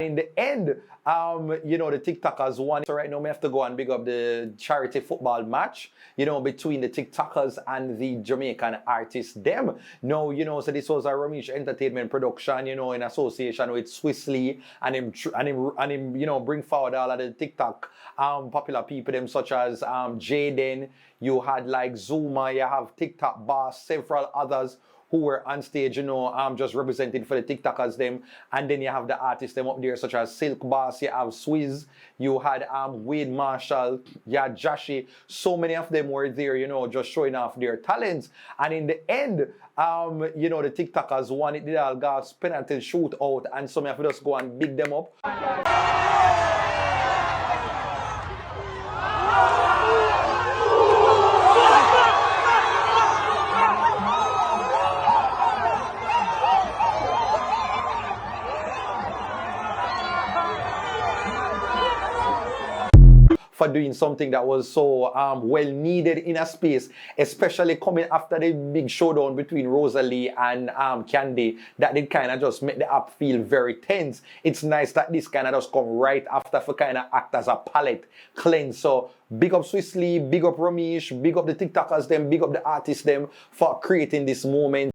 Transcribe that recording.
In the end, the TikTokers won. So right now, we have to go and big up the charity football match, between the TikTokers and the Jamaican artists. Them. No, so this was a Ramesh Entertainment production, in association with Swiss Lee, and him, bring forward all of the TikTok popular people, them such as Jaden. You had like Zuma, you have TikTok Boss, several others who were on stage, just representing for the TikTokers them. And then you have the artists them up there, such as Silk Boss, you have Swizz, you had Wade Marshall, you had Jashi. So many of them were there, just showing off their talents. And in the end, the TikTokers won it, did all gas penalty shootout, and some of us go and big them up. For doing something that was so well needed in a space, especially coming after the big showdown between Rosalie and Candy, that did kind of just make the app feel very tense. It's nice that this kind of just come right after for kind of act as a palate cleanse. So big up Swiss Lee, big up Ramesh, big up the TikTokers them, big up the artists them for creating this moment.